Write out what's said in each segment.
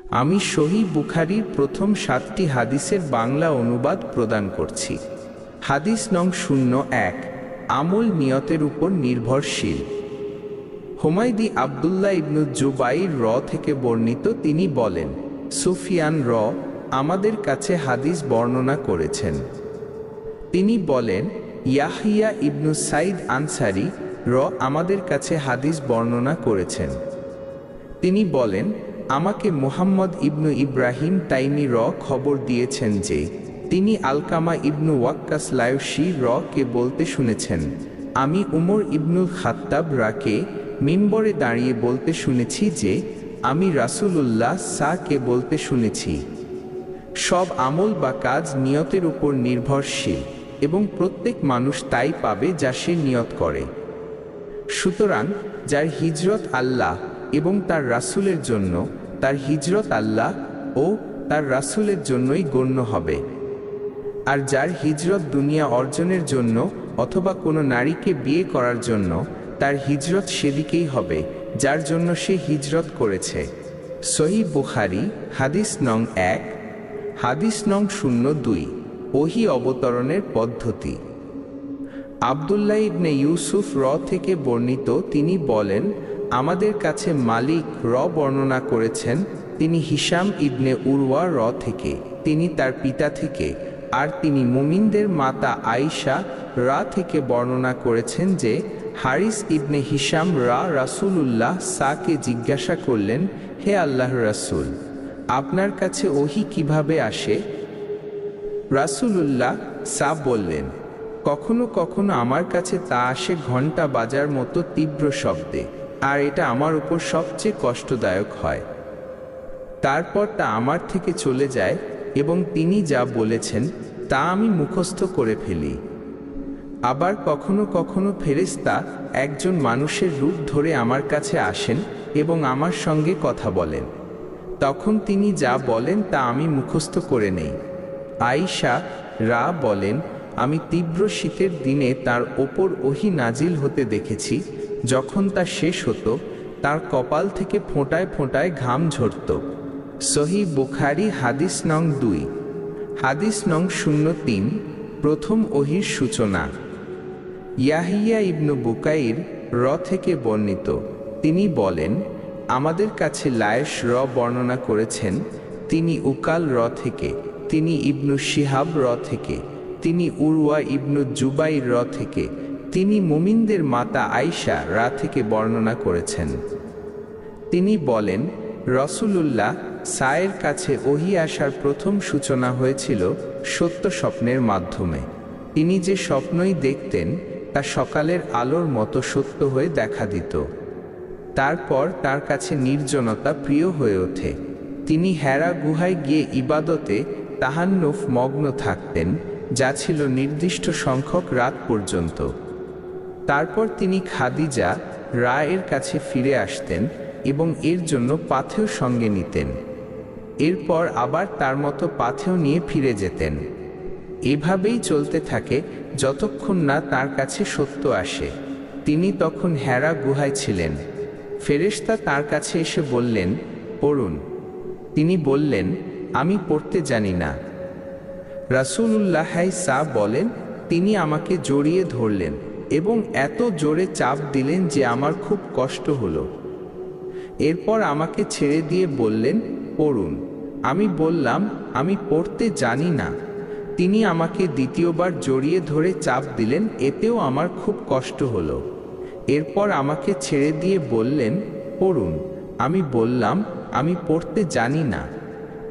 আমি সহিহ বুখারীর প্রথম 7টি হাদিসের বাংলা অনুবাদ প্রদান করছি। হাদিস নং 01, আমল নিয়তের উপর নির্ভরশীল। হুমায়দি আবদুল্লাহ ইবনু জুবাইর থেকে বর্ণিত, তিনি বলেন, সুফিয়ান আমাদের কাছে হাদিস বর্ণনা করেছেন। তিনি বলেন, ইয়াহিয়া ইবনু সাইদ আনসারী আমাদের কাছে হাদিস বর্ণনা করেছেন। তিনি বলেন, আমাকে মুহাম্মদ ইবনু ইব্রাহিম তাইমি খবর দিয়েছেন যে তিনি আলকামা ইবনু ওয়াক্কাস লায়ুশি কে বলতে শুনেছেন, আমি উমর ইবনুল খাত্তাব কে মিম্বরে দাঁড়িয়ে বলতে শুনেছি যে আমি রাসূলুল্লাহ কে বলতে শুনেছি, সব আমল বা কাজ নিয়তের উপর নির্ভরশীল এবং প্রত্যেক মানুষ তাই পাবে যা সে নিয়ত করে। সুতরাং যার হিজরত আল্লাহ এবং তার রাসূলের জন্য, তার হিজরত আল্লাহ ও তার রাসূলের জন্যই গণ্য হবে। আর যার হিজরত দুনিয়া অর্জনের জন্য অথবা কোনো নারীকে বিয়ে করার জন্য, তার হিজরত সেদিকেই হবে যার জন্য সে হিজরত করেছে। সহিহ বুখারী হাদিস নং 1। হাদিস নং 02, ওহী অবতরণের পদ্ধতি। আবদুল্লাহ ইবনে ইউসুফ থেকে বর্ণিত, তিনি বলেন, আমাদের কাছে মালিক বর্ণনা করেছেন, তিনি হিশাম ইবনে উরওয়া থেকে, তিনি তার পিতা থেকে, আর তিনি মুমিনদের মাতা আয়েশা থেকে বর্ণনা করেছেন যে হারিস ইবনে হিশাম রাসূলুল্লাহ কে জিজ্ঞাসা করলেন, হে আল্লাহর রাসূল, আপনার কাছে ওহী কিভাবে আসে? রাসূলুল্লাহ বললেন, কখনো কখনো আমার কাছে তা আসে ঘণ্টা বাজার মতো তীব্র শব্দে, আর এটা আমার উপর সবচেয়ে কষ্টদায়ক হয়। তারপর তা আমার থেকে চলে যায় এবং তিনি যা বলেছেন তা আমি মুখস্থ করে ফেলি। আবার কখনো কখনো ফেরেশতা একজন মানুষের রূপ ধরে আমার কাছে আসেন এবং আমার সঙ্গে কথা বলেন, তখন তিনি যা বলেন তা আমি মুখস্থ করে নেই। আয়েশা বলেন, আমি তীব্র শীতের দিনে তার ওপর ওহী নাজিল হতে দেখেছি। যখন তা শেষ হতো, তার কপাল থেকে ফোঁটায় ফোঁটায় ঘাম ঝরত। সহিহ বুখারী হাদিস নং 2। হাদিস নং 03, প্রথম ওহীর সূচনা। ইয়াহিয়া ইবনু বুকাইর থেকে বর্ণিত, তিনি বলেন, আমাদের কাছে লায়েশ বর্ণনা করেছেন, তিনি উকাল থেকে, তিনি ইবনু শিহাব থেকে, তিনি উরওয়া ইবনু জুবাইর থেকে, তিনি মুমিনদের মাতা আয়েশা থেকে বর্ণনা করেছেন। তিনি বলেন, রাসূলুল্লাহ এর কাছে ওহী আসার প্রথম সূচনা হয়েছিল সত্য স্বপ্নের মাধ্যমে। তিনি যে স্বপ্নই দেখতেন তা সকালের আলোর মতো সত্য হয়ে দেখা দিত। তারপর তার কাছে নির্জনতা প্রিয় হয়ে ওঠে। তিনি হেরা গুহায় গিয়ে ইবাদতে তাহান্নুফ মগ্ন থাকতেন, যা ছিল নির্দিষ্ট সংখ্যক রাত পর্যন্ত। তারপর তিনি খাদিজা এর কাছে ফিরে আসতেন এবং এর জন্য পাথেয় সঙ্গে নিতেন। এরপর আবার তার মতো পাথেয় নিয়ে ফিরে যেতেন। এভাবেই চলতে থাকে যতক্ষণ না তার কাছে সত্য আসে। তিনি তখন হেরা গুহায় ছিলেন। ফেরেশতা তার কাছে এসে বললেন, পড়ুন। তিনি বললেন, আমি পড়তে জানি না। রাসূলুল্লাহ বলেন, তিনি আমাকে জড়িয়ে ধরলেন এবং এত জোরে চাপ দিলেন যে আমার খুব কষ্ট হলো। এরপর আমাকে ছেড়ে দিয়ে বললেন, পড়ুন। আমি বললাম, আমি পড়তে জানি না। তিনি আমাকে দ্বিতীয়বার জড়িয়ে ধরে চাপ দিলেন, এতেও আমার খুব কষ্ট হলো। এরপর আমাকে ছেড়ে দিয়ে বললেন, পড়ুন। আমি বললাম, আমি পড়তে জানি না।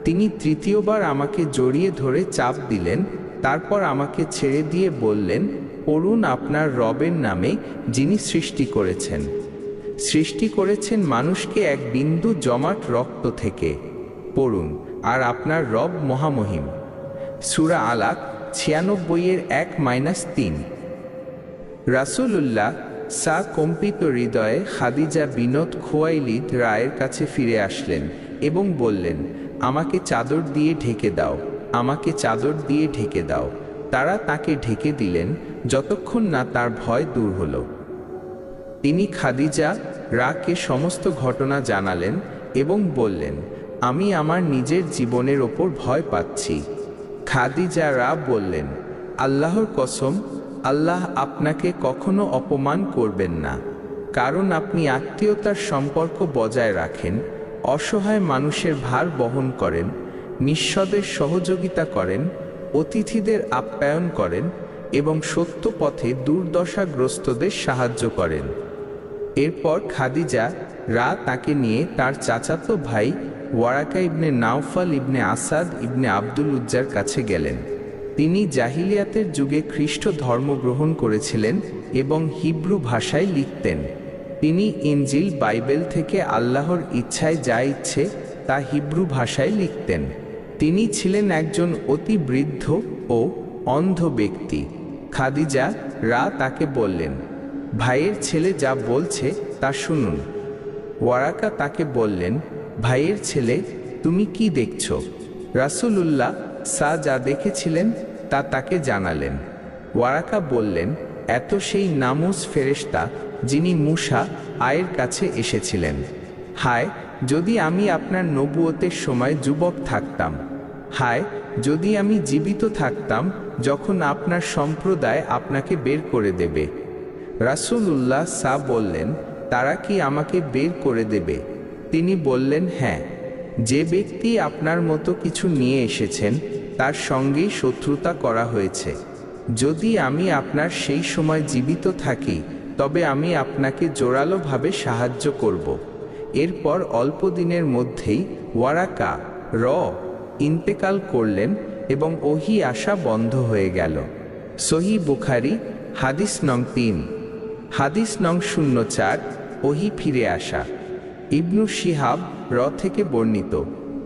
তিনি তৃতীয়বার আমাকে জড়িয়ে ধরে চাপ দিলেন। তারপর আমাকে ছেড়ে দিয়ে বললেন, পড়ুন আপনার রবের নামে, যিনি সৃষ্টি করেছেন। সৃষ্টি করেছেন মানুষকে এক বিন্দু জমাট রক্ত থেকে। পড়ুন, আর আপনার রব মহামহিম। সূরা আলাক 96-1-3। রাসূলুল্লাহ কম্পিত হৃদয়ে খাদিজা বিনত খুয়াইলিদ এর কাছে ফিরে আসলেন এবং বললেন, আমাকে চাদর দিয়ে ঢেকে দাও, আমাকে চাদর দিয়ে ঢেকে দাও। তারা তাকে ঢেকে দিলেন যতক্ষণ না তার ভয় দূর হলো। তিনি খাদিজা কে সমস্ত ঘটনা জানালেন এবং বললেন, আমি আমার নিজের জীবনের ওপর ভয় পাচ্ছি। খাদিজা রা বললেন, আল্লাহর কসম, আল্লাহ আপনাকে কখনো অপমান করবেন না, কারণ আপনি আত্মীয়তার সম্পর্ক বজায় রাখেন, অসহায় মানুষের ভার বহন করেন, নিঃস্বদের সহযোগিতা করেন, অতিথিদের আপ্যায়ন করেন এবং সত্য পথে দুর্দশাগ্রস্তদের সাহায্য করেন। এরপর খাদিজা রা তাকে নিয়ে তার চাচাতো ভাই ওয়ারাকা ইবনে নাওফাল ইবনে আসাদ ইবনে আব্দুল উজ্জার কাছে গেলেন। তিনি জাহিলিয়াতের যুগে খ্রিস্ট ধর্ম গ্রহণ করেছিলেন এবং হিব্রু ভাষায় লিখতেন। তিনি ইনজিল বাইবেল থেকে আল্লাহর ইচ্ছায় যা ইচ্ছে তা হিব্রু ভাষায় লিখতেন। তিনি ছিলেন একজন অতি বৃদ্ধ ও অন্ধ ব্যক্তি। খাদিজা রা তাকে বললেন, ভাইয়ের ছেলে যা বলছে তা শুনুন। ওয়ারাকা তাকে বললেন, ভাইয়ের ছেলে, তুমি কি দেখছ? রাসূলুল্লাহ যা দেখেছিলেন তা তাকে জানালেন। ওয়ারাকা বললেন, এত সেই নামুস ফেরেশতা যিনি মূসা আয়ের কাছে এসেছিলেন। হায়, যদি আমি আপনার নবুয়তের সময় যুবক থাকতাম! হায়, যদি আমি জীবিত থাকতাম যখন আপনার সম্প্রদায় আপনাকে বের করে দেবে! রাসূলুল্লাহ বললেন, তারা কি আমাকে বের করে দেবে? তিনি বললেন, হ্যাঁ, যে ব্যক্তি আপনার মতো কিছু নিয়ে এসেছেন তার সঙ্গেই শত্রুতা করা হয়েছে। যদি আমি আপনার সেই সময় জীবিত থাকি তবে আমি আপনাকে জোরালোভাবে সাহায্য করব। এরপর অল্প দিনের মধ্যেই ওয়ারাকা ইন্তেকাল করলেন এবং ওহী আসা বন্ধ হয়ে গেল। সহিহ বুখারী হাদিস নং 3। হাদিস নং 04, ওহী ফিরে আসা। ইবনু শিহাব থেকে বর্ণিত,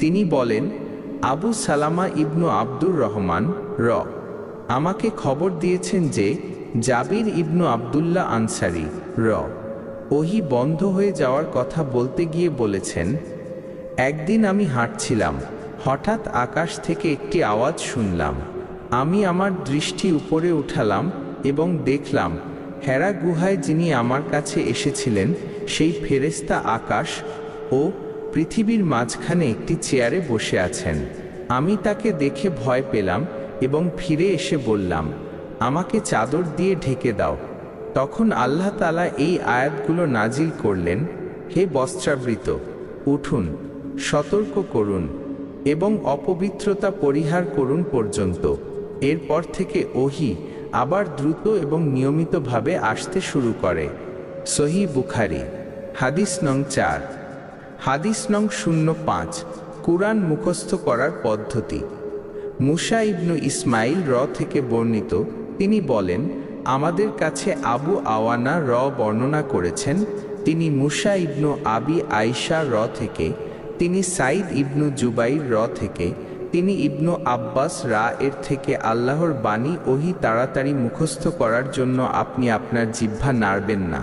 তিনি বলেন, আবু সালামা ইবনু আব্দুর রহমান আমাকে খবর দিয়েছেন যে জাবির ইবনু আব্দুল্লাহ আনসারী ওহী বন্ধ হয়ে যাওয়ার কথা বলতে গিয়ে বলেছেন, একদিন আমি হাঁটছিলাম, হঠাৎ আকাশ থেকে একটি আওয়াজ শুনলাম। আমি আমার দৃষ্টি উপরে উঠালাম এবং দেখলাম হেরা গুহায় যিনি আমার কাছে এসেছিলেন সেই ফেরেশতা আকাশ ও পৃথিবীর মাঝখানে একটি চেয়ারে বসে আছেন। আমি তাকে দেখে ভয় পেলাম এবং ফিরে এসে বললাম, আমাকে চাদর দিয়ে ঢেকে দাও। তখন আল্লাহ তাআলা এই আয়াতগুলো নাজিল করলেন, হে বস্ত্রাবৃত, উঠুন, সতর্ক করুন এবং অপবিত্রতা পরিহার করুন পর্যন্ত। এরপর থেকে ওহী আবার দ্রুত এবং নিয়মিতভাবে আসতে শুরু করে। সহিহ বুখারী হাদিস নং 4। হাদিস নং 05, কুরআন মুখস্থ করার পদ্ধতি। মুসা ইবনু ইসমাইল থেকে বর্ণিত, তিনি বলেন, আমাদের কাছে আবু আওয়ানা বর্ণনা করেছেন, তিনি মুসা ইবনু আবি আয়শা থেকে, তিনি সাইদ ইবনু জুবাইর থেকে, তিনি ইবনু আব্বাস এর থেকে, আল্লাহর বাণী ওহী তাড়াতাড়ি মুখস্থ করার জন্য আপনি আপনার জিহ্বা নাড়বেন না।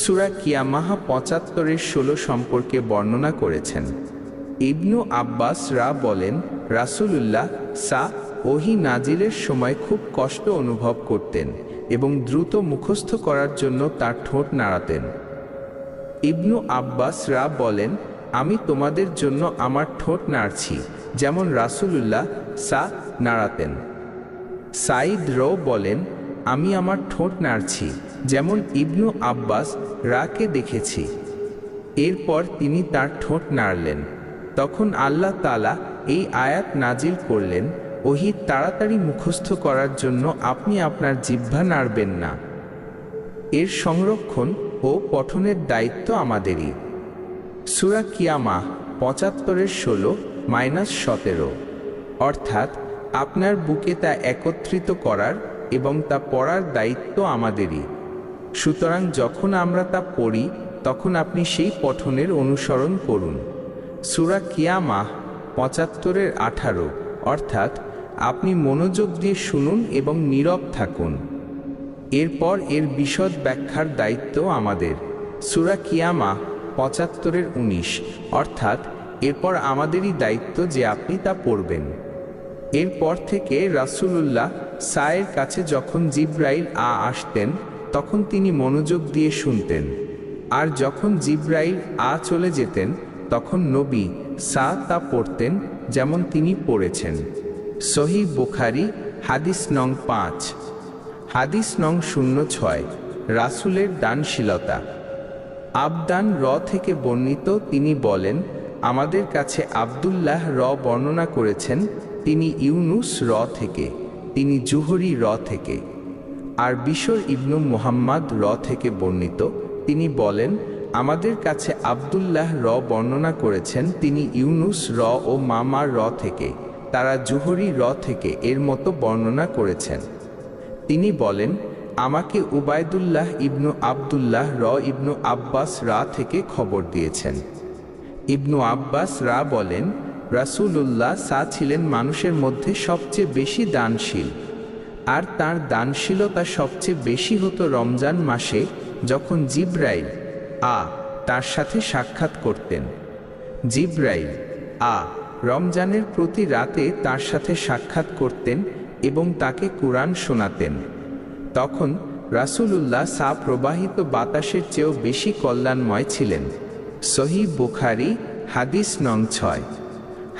সূরা কিয়ামাহ 75-16 সম্পর্কে বর্ণনা করেছেন। ইবনু আব্বাস বলেন, রাসূলুল্লাহ ওহী নাজিলের সময় খুব কষ্ট অনুভব করতেন এবং দ্রুত মুখস্থ করার জন্য তার ঠোঁট নাড়াতেন। ইবনু আব্বাস বলেন, আমি তোমাদের জন্য আমার ঠোঁট নাড়ছি যেমন রাসূলুল্লাহ নাড়াতেন। সাইদ বলেন, আমি আমার ঠোঁট নাড়ছি যেমন ইবনু আব্বাস কে দেখেছি। এরপর তিনি তার ঠোঁট নাড়লেন। তখন আল্লাহ তাআলা এই আয়াত নাজিল করলেন, ওহী তাড়াতাড়ি মুখস্থ করার জন্য আপনি আপনার জিহ্বা নাড়বেন না। এর সংরক্ষণ ও পঠনের দায়িত্ব আমাদেরই। সূরা কিয়ামাহ 75-16-17, অর্থাৎ আপনার বুকে তা একত্রিত করার এবং তা পড়ার দায়িত্ব আমাদেরই। সুতরাং যখন আমরা তা পড়ি তখন আপনি সেই পঠনের অনুসরণ করুন। সূরা কিয়ামাহ 75-18, অর্থাৎ আপনি মনোযোগ দিয়ে শুনুন এবং নীরব থাকুন। এরপর এর বিশদ ব্যাখ্যার দায়িত্ব আমাদের। সূরা কিয়ামাহ 75-19, অর্থাৎ এরপর আমাদেরই দায়িত্ব যে আপনি তা পড়বেন। এরপর থেকে রাসূলুল্লাহ এর কাছে যখন জিবরাইল আসতেন তখন তিনি মনোযোগ দিয়ে শুনতেন, আর যখন জিবরাইল চলে যেতেন তখন নবী তা পড়তেন যেমন তিনি পড়েছেন। সহিহ বুখারী হাদিস নং 5। হাদিস নং 06। রাসূলের দানশীলতা। আবদান থেকে বর্ণিত, তিনি বলেন, আমাদের কাছে আব্দুল্লাহ বর্ণনা করেছেন, তিনি ইউনুস থেকে, তিনি জুহরি থেকে। আর বিশর ইবনু মুহাম্মদ থেকে বর্ণিত, তিনি বলেন, আমাদের কাছে আব্দুল্লাহ বর্ণনা করেছেন, তিনি ইউনুস ও মামার থেকে, তারা জুহরি থেকে এর মতো বর্ণনা করেছেন। তিনি বলেন, আমাকে উবায়দুল্লাহ ইবনু আব্দুল্লাহ ইবনু আব্বাস থেকে খবর দিয়েছেন। ইবনু আব্বাস বলেন, রাসূলুল্লাহ ছিলেন মানুষের মধ্যে সবচেয়ে বেশি দানশীল, আর তার দানশীলতা সবচেয়ে বেশি হতো রমজান মাসে, যখন জিবরাইল তার সাথে সাক্ষাৎ করতেন। জিবরাইল রমজানের প্রতি রাতে তার সাথে সাক্ষাৎ করতেন এবং তাকে কুরআন শোনাতেন। তখন রাসূলুল্লাহ প্রবাহিত বাতাসের চেয়েও বেশি কল্যাণময় ছিলেন। সহিহ বুখারী হাদিস নং 6।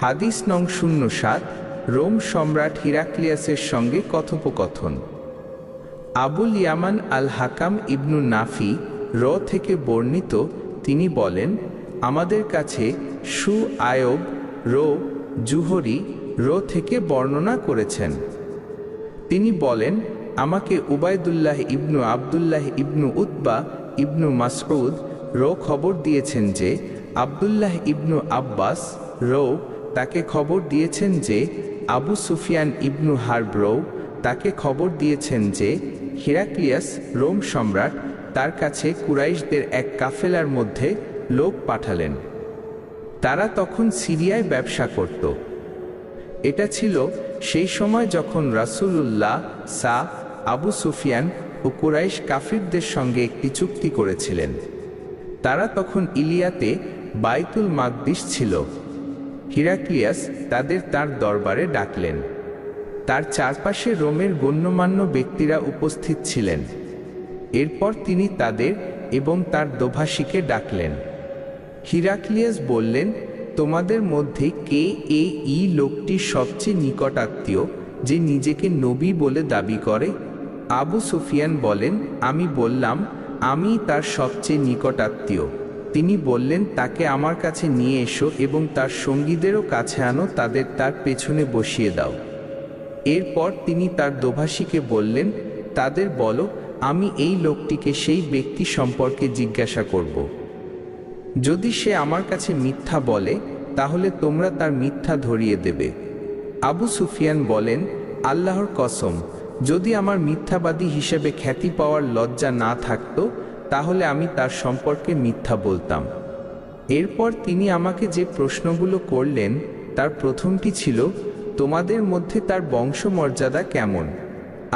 হাদিস নং 07। রোম সম্রাট হিরাক্লিয়াসের সঙ্গে কথোপকথন। আবুল ইয়ামান আল হাকাম ইবনু নাফি থেকে বর্ণিত, তিনি বলেন, আমাদের কাছে আয়ব জুহরি থেকে বর্ণনা করেছেন। তিনি বলেন, আমাকে উবায়দুল্লাহ ইবনু আব্দুল্লাহ ইবনু উতবা ইবনু মাসউদ খবর দিয়েছেন যে আব্দুল্লাহ ইবনু আব্বাস তাকে খবর দিয়েছেন যে আবু সুফিয়ান ইবনু হারব তাকে খবর দিয়েছেন যে হিরাক্লিয়াস রোম সম্রাট তার কাছে কুরাইশদের এক কাফেলার মধ্যে লোক পাঠালেন। তারা তখন সিরিয়ায় ব্যবসা করত। এটা ছিল সেই সময় যখন রাসূলুল্লাহ আবু সুফিয়ান ও কুরাইশ কাফিরদের সঙ্গে একটি চুক্তি করেছিলেন। তারা তখন ইলিয়াতে বাইতুল মাকদিস ছিল। হিরাক্লিয়াস তাদের তার দরবারে ডাকলেন। তার চারপাশে রোমের গণ্যমান্য ব্যক্তিরা উপস্থিত ছিলেন। এরপর তিনি তাদের এবং তার দোভাষীকে ডাকলেন। হিরাক্লিয়াস বললেন, তোমাদের মধ্যে কে এই লোকটির সবচেয়ে নিকটাত্মীয় যে নিজেকে নবী বলে দাবি করে? আবু সুফিয়ান বলেন, আমি বললাম, আমি তার সবচেয়ে নিকটাত্মীয়। তিনি বললেন, তাকে আমার কাছে নিয়ে এসো এবং তার সঙ্গীদেরও কাছে আনো, তাদের তার পেছনে বসিয়ে দাও। এরপর তিনি তার দোভাষীকে বললেন, তাদের বলো, আমি এই লোকটিকে সেই ব্যক্তি সম্পর্কে জিজ্ঞাসা করব। যদি সে আমার কাছে মিথ্যা বলে, তাহলে তোমরা তার মিথ্যা ধরিয়ে দেবে। আবু সুফিয়ান বলেন, আল্লাহর কসম, যদি আমার মিথ্যাবাদী হিসেবে খ্যাতি পাওয়ার লজ্জা না থাকতো, তাহলে আমি তার সম্পর্কে মিথ্যা বলতাম। এরপর তিনি আমাকে যে প্রশ্নগুলো করলেন, তার প্রথমটি ছিল, তোমাদের মধ্যে তার বংশমর্যাদা কেমন?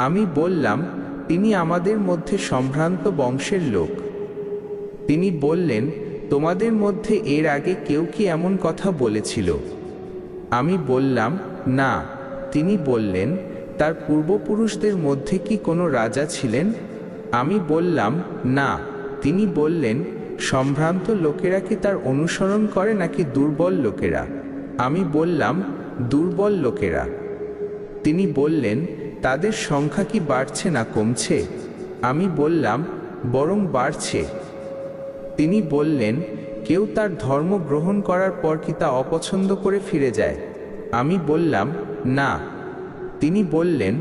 আমি বললাম, তিনি আমাদের মধ্যে সম্ভ্রান্ত বংশের লোক। তিনি বললেন, তোমাদের মধ্যে এর আগে কেউ কি এমন কথা বলেছিল? আমি বললাম, না। তিনি বললেন, তার পূর্বপুরুষদের মধ্যে কি কোনো রাজা ছিলেন? আমি বললাম, না। তিনি বললেন, সম্ভ্রান্ত লোকেরা কি তার অনুসরণ করে নাকি দুর্বল লোকেরা? আমি বললাম, দুর্বল লোকেরা। তিনি বললেন, তাদের সংখ্যা কি বাড়ছে না কমছে? আমি বললাম, বরং বাড়ছে। তিনি বললেন, কেউ তার ধর্ম গ্রহণ করার পর কি তা অপছন্দ করে ফিরে যায়? আমি বললাম, না। তিনি বললেন,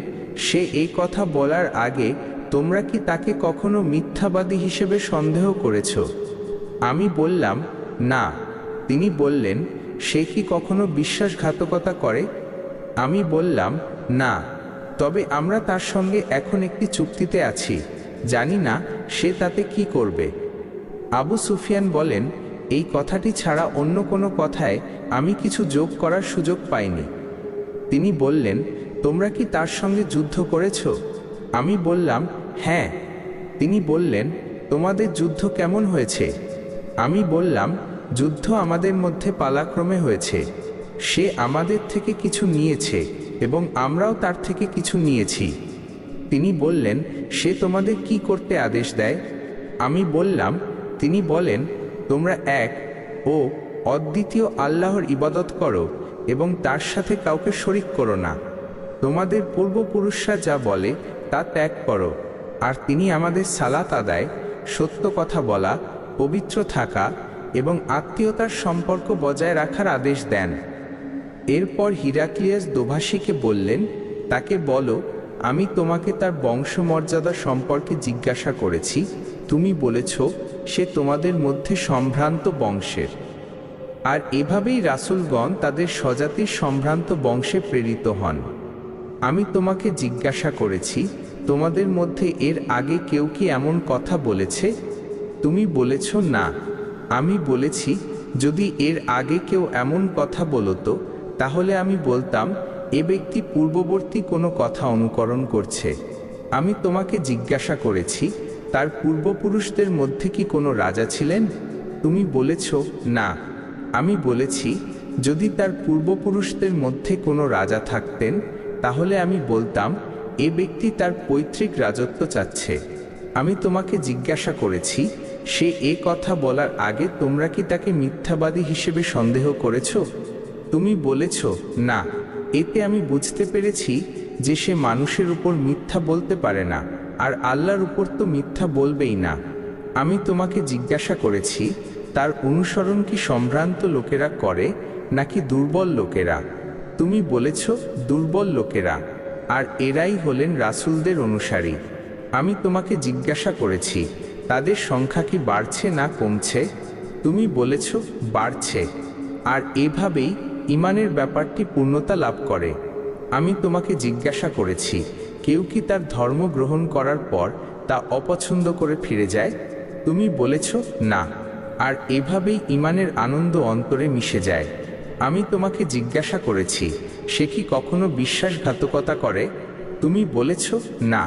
সে এই কথা বলার আগে তোমরা কি তাকে কখনো মিথ্যাবাদী হিসেবে সন্দেহ করেছ? আমি বললাম, না। তিনি বললেন, সে কি কখনো বিশ্বাসঘাতকতা করে? আমি বললাম, না। তবে আমরা তার সঙ্গে এখন একটি চুক্তিতে আছি, জানি না সে তাতে কি করবে। আবু সুফিয়ান বলেন, এই কথাটি ছাড়া অন্য কোনো কথায় আমি কিছু যোগ করার সুযোগ পাইনি। তিনি বললেন, তোমরা কি তার সঙ্গে যুদ্ধ করেছ? আমি বললাম, হ্যাঁ। তিনি বললেন, তোমাদের যুদ্ধ কেমন হয়েছে? আমি বললাম, যুদ্ধ আমাদের মধ্যে পালাক্রমে হয়েছে। সে আমাদের থেকে কিছু নিয়েছে এবং আমরাও তার থেকে কিছু নিয়েছি। তিনি বললেন, সে তোমাদের কি করতে আদেশ দেয়? আমি বললাম, তিনি বলেন, তোমরা 1 অদ্বিতীয় আল্লাহর ইবাদত করো এবং তার সাথে কাউকে শরিক করো না। তোমাদের পূর্বপুরুষরা যা বলে তা ত্যাগ করো, আর তিনি আমাদের সালাত আদায়, সত্য কথা বলা, পবিত্র থাকা এবং আত্মীয়তার সম্পর্ক বজায় রাখার আদেশ দেন। এরপর হিরাক্লিয়াস দোভাষীকে বললেন, তাকে বলো, আমি তোমাকে তার বংশমর্যাদা সম্পর্কে জিজ্ঞাসা করেছি, তুমি বলেছ সে তোমাদের মধ্যে সম্ভ্রান্ত বংশের। আর এভাবেই রাসূলগণ তাদের স্বজাতির সম্ভ্রান্ত বংশে প্রেরিত হন। আমি তোমাকে জিজ্ঞাসা করেছি, তোমাদের মধ্যে এর আগে কেউ কি এমন কথা বলেছে? তুমি বলেছ না। আমি বলেছি, যদি এর আগে কেউ এমন কথা বলতো তাহলে আমি বলতাম এ ব্যক্তি পূর্ববর্তী কোনো কথা অনুকরণ করছে। আমি তোমাকে জিজ্ঞাসা করেছি, তার পূর্বপুরুষদের মধ্যে কি কোনো রাজা ছিলেন? তুমি বলেছ না। আমি বলেছি, যদি তার পূর্বপুরুষদের মধ্যে কোনো রাজা থাকতেন তাহলে আমি বলতাম এ ব্যক্তি তার পৈতৃক রাজত্ব চাচ্ছে। আমি তোমাকে জিজ্ঞাসা করেছি, সে এ কথা বলার আগে তোমরা কি তাকে মিথ্যাবাদী হিসেবে সন্দেহ করেছ? তুমি বলেছ না। এতে আমি বুঝতে পেরেছি যে সে মানুষের উপর মিথ্যা বলতে পারে না, আর আল্লাহর উপর তো মিথ্যা বলবেই না। আমি তোমাকে জিজ্ঞাসা করেছি, তার অনুসরণ কি সম্ভ্রান্ত লোকেরা করে নাকি দুর্বল লোকেরা? তুমি বলেছ দুর্বল লোকেরা, আর এরাই হলেন রাসূলদের অনুসারী। আমি তোমাকে জিজ্ঞাসা করেছি, তাদের সংখ্যা কি বাড়ছে না কমছে? তুমি বলেছ বাড়ছে, আর এভাবেই ঈমানের ব্যাপারটি পূর্ণতা লাভ করে। আমি তোমাকে জিজ্ঞাসা করেছি, কেউ কি তার ধর্ম গ্রহণ করার পর তা অপছন্দ করে ফিরে যায়? তুমি বলেছ না, আর এভাবেই ঈমানের আনন্দ অন্তরে মিশে যায়। আমি তোমাকে জিজ্ঞাসা করেছি, সে কি কখনো বিশ্বাসঘাতকতা করে? তুমি বলেছ না,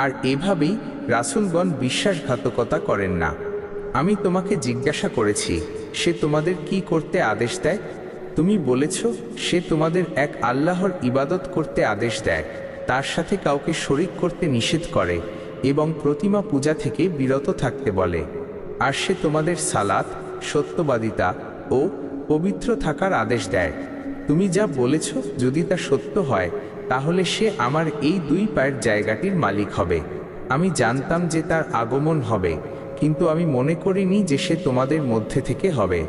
আর এভাবেই রাসূলগণ বিশ্বাসঘাতকতা করেন না। আমি তোমাকে জিজ্ঞাসা করেছি, সে তোমাদের কি করতে আদেশ দেয়? তুমি বলেছ সে তোমাদের এক আল্লাহর ইবাদত করতে আদেশ দেয়, তার সাথে কাউকে শরিক করতে নিষেধ করে এবং প্রতিমা পূজা থেকে বিরত থাকতে বলে। আর সে তোমাদের সালাত, সত্যবাদিতা ও পবিত্র থাকার আদেশ দেয়। তুমি যা বলেছ যদি তা সত্য হয় তাহলে সে আমার এই দুই পায়ের জায়গাটির মালিক হবে। আমি জানতাম যে তার আগমন হবে, কিন্তু আমি মনে করিনি যে সে তোমাদের মধ্যে থেকে হবে।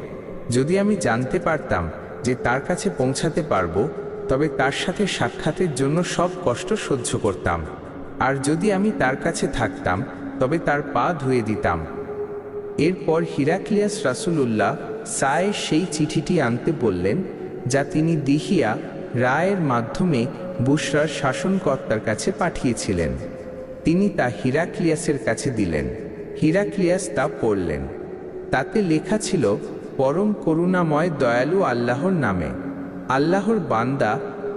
যদি আমি জানতে পারতাম যে তার কাছে পৌঁছাতে পারবো, তবে তার সাথে সাক্ষাতের জন্য সব কষ্ট সহ্য করতাম। আর যদি আমি তার কাছে থাকতাম তবে তার পা ধুয়ে দিতাম। এরপর হিরাক্লিয়াস রাসূলুল্লাহ সায় সেই চিঠিটি আনতে বললেন, যা তিনি দিহিয়া রায়ের মাধ্যমে বুশরার শাসনকর্তার কাছে পাঠিয়েছিলেন। তিনি তা হিরাক্লিয়াসের কাছে দিলেন। হিরাক্লিয়াস তা পড়লেন। তাতে লেখা ছিল, পরম করুণাময় দয়ালু আল্লাহর নামে, আল্লাহর বান্দা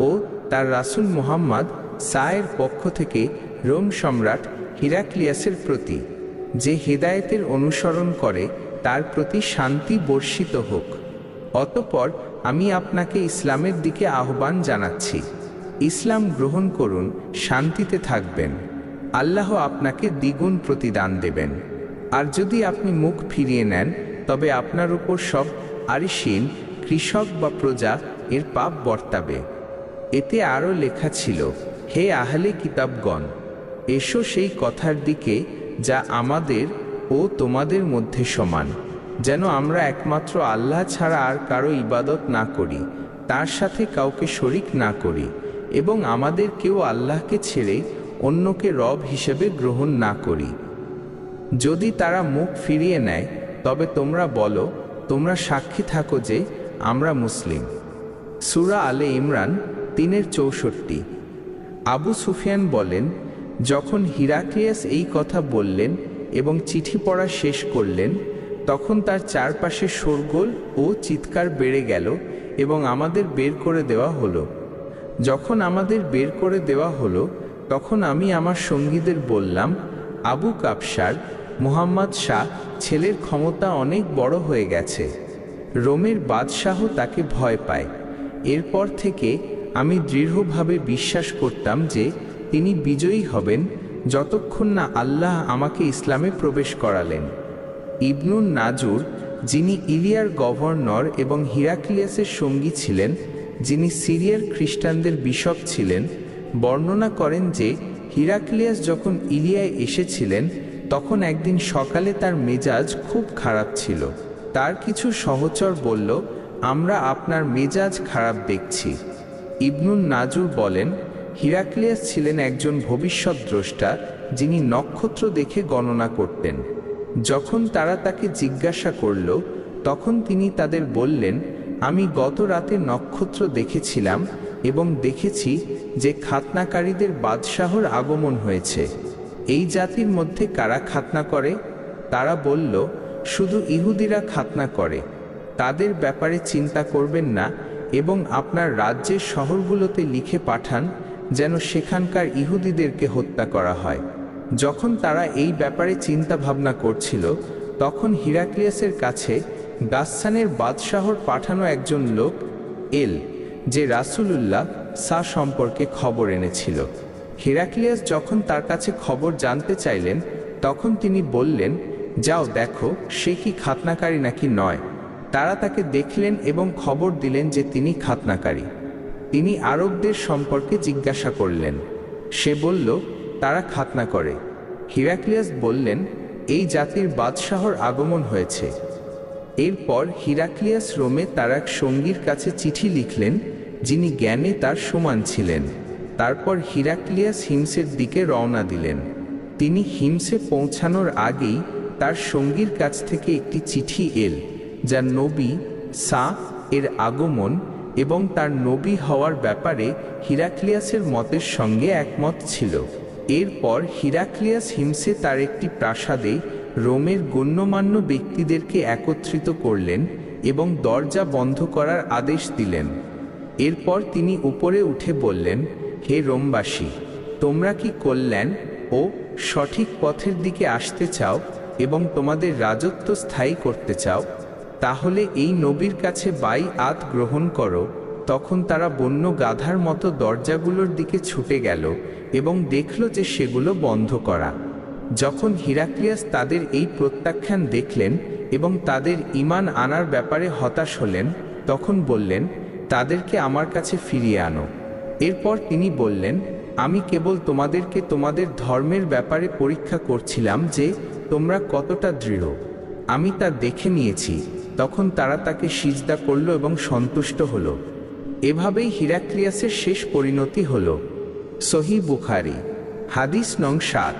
ও তার রাসূল মুহাম্মদ সায়ের পক্ষ থেকে রোম সম্রাট হিরাক্লিয়াসের প্রতি, যে হেদায়েতের অনুসরণ করে তার প্রতি শান্তি বর্ষিত হোক। অতঃপর আমি আপনাকে ইসলামের দিকে আহ্বান জানাচ্ছি। ইসলাম গ্রহণ করুন, শান্তিতে থাকবেন। আল্লাহ আপনাকে দ্বিগুণ প্রতিদান দেবেন। আর যদি আপনি মুখ ফিরিয়ে নেন তবে আপনার উপর সব আরিশীন, কৃষক বা প্রজা এর পাপ বর্তাবে। এতে আরও লেখা ছিল, হে আহলে কিতাবগণ, এসো সেই কথার দিকে যা আমাদের ও তোমাদের মধ্যে সমান, যেন আমরা একমাত্র আল্লাহ ছাড়া আর কারো ইবাদত না করি, তার সাথে কাউকে শরিক না করি, এবং আমাদের কেউ আল্লাহকে ছেড়ে অন্যকে রব হিসেবে গ্রহণ না করি। যদি তারা মুখ ফিরিয়ে নেয় তবে তোমরা বলো, তোমরা সাক্ষী থাকো যে আমরা মুসলিম। সূরা আলে ইমরান 3:64। আবু সুফিয়ান বলেন, যখন হিরাক্লিয়াস এই কথা বললেন এবং চিঠি পড়া শেষ করলেন, তখন তার চারপাশে শোরগোল ও চিৎকার বেড়ে গেল এবং আমাদের বের করে দেওয়া হলো। যখন আমাদের বের করে দেওয়া হলো তখন আমি আমার সঙ্গীদের বললাম, আবু কাবসার, মুহাম্মদ শাহ ছেলের ক্ষমতা অনেক বড় হয়ে গেছে। রোমের বাদশাহ তাকে ভয় পায়। এরপর থেকে আমি দৃঢ়ভাবে বিশ্বাস করতাম যে তিনি বিজয়ী হবেন, যতক্ষণ না আল্লাহ আমাকে ইসলামে প্রবেশ করালেন। ইবনুন নাজুর যিনি ইলিয়ার গভর্নর এবং হিরাক্লিয়াসের সঙ্গী ছিলেন, যিনি সিরিয়ার খ্রিস্টানদের বিশপ ছিলেন, বর্ণনা করেন যে হিরাক্লিয়াস যখন ইলিয়ায় এসেছিলেন তখন একদিন সকালে তার মেজাজ খুব খারাপ ছিল। তার কিছু সহচর বলল, আমরা আপনার মেজাজ খারাপ দেখছি। ইবনুন নাজুর বলেন, হিরাক্লিয়াস ছিলেন একজন ভবিষ্যদ্দ্রষ্টা, যিনি নক্ষত্র দেখে গণনা করতেন। যখন তারা তাকে জিজ্ঞাসা করল, তখন তিনি তাদের বললেন, আমি গত রাতে নক্ষত্র দেখেছিলাম এবং দেখেছি যে খাতনাকারীদের বাদশাহর আগমন হয়েছে। এই জাতির মধ্যে কারা খাতনা করে? তারা বলল, শুধু ইহুদিরা খাতনা করে। তাদের ব্যাপারে চিন্তা করবেন না এবং আপনার রাজ্যের শহরগুলোতে লিখে পাঠান যেন সেখানকার ইহুদিদেরকে হত্যা করা হয়। যখন তারা এই ব্যাপারে চিন্তা ভাবনা করছিল, তখন হিরাক্লিয়াসের কাছে গাসসানের বাদশাহর পাঠানো একজন লোক এল, যে রাসূলুল্লাহ সম্পর্কে খবর এনেছিল। হিরাক্লিয়াস যখন তার কাছে খবর জানতে চাইলেন, তখন তিনি বললেন, যাও দেখো সে কি খাতনাকারী নাকি নয়। তারা তাকে দেখলেন এবং খবর দিলেন যে তিনি খাতনাকারী। তিনি আরবদের সম্পর্কে জিজ্ঞাসা করলেন। সে বলল, তারা খাতনা করে। হিরাক্লিয়াস বললেন, এই জাতির বাদশাহর আগমন হয়েছে। এরপর হিরাক্লিয়াস রোমে তার এক সঙ্গীর কাছে চিঠি লিখলেন, যিনি জ্ঞানে তার সমান ছিলেন। তারপর হিরাক্লিয়াস হিমসের দিকে রওনা দিলেন। তিনি হিমসে পৌঁছানোর আগেই তার সঙ্গীর কাছ থেকে একটি চিঠি এল, যা নবী এর আগমন এবং তার নবী হওয়ার ব্যাপারে হিরাক্লিয়াসের মতের সঙ্গে একমত ছিল। এরপর হিরাক্লিয়াস হিমসে তার একটি প্রাসাদে রোমের গণ্যমান্য ব্যক্তিদেরকে একত্রিত করলেন এবং দরজা বন্ধ করার আদেশ দিলেন। এরপর তিনি উপরে উঠে বললেন, হে রোমবাসী, তোমরা কি কল্যাণ ও সঠিক পথের দিকে আসতে চাও এবং তোমাদের রাজত্ব স্থায়ী করতে চাও? তাহলে এই নবীর কাছে বাইআত গ্রহণ করো। তখন তারা বন্য গাধার মতো দরজাগুলোর দিকে ছুটে গেল এবং দেখল যে সেগুলো বন্ধ করা। যখন হিরাক্লিয়াস তাদের এই প্রত্যাখ্যান দেখলেন এবং তাদের ঈমান আনার ব্যাপারে হতাশ হলেন, তখন বললেন, তাদেরকে আমার কাছে ফিরিয়ে আনো। এরপর তিনি বললেন, আমি কেবল তোমাদেরকে তোমাদের ধর্মের ব্যাপারে পরীক্ষা করছিলাম যে তোমরা কতটা দৃঢ়। আমি তা দেখে নিয়েছি। তখন তারা তাকে সিজদা করল এবং সন্তুষ্ট হল। এভাবেই হিরাক্লিয়াসের শেষ পরিণতি হল। সহিহ বুখারী, হাদিস নং 7।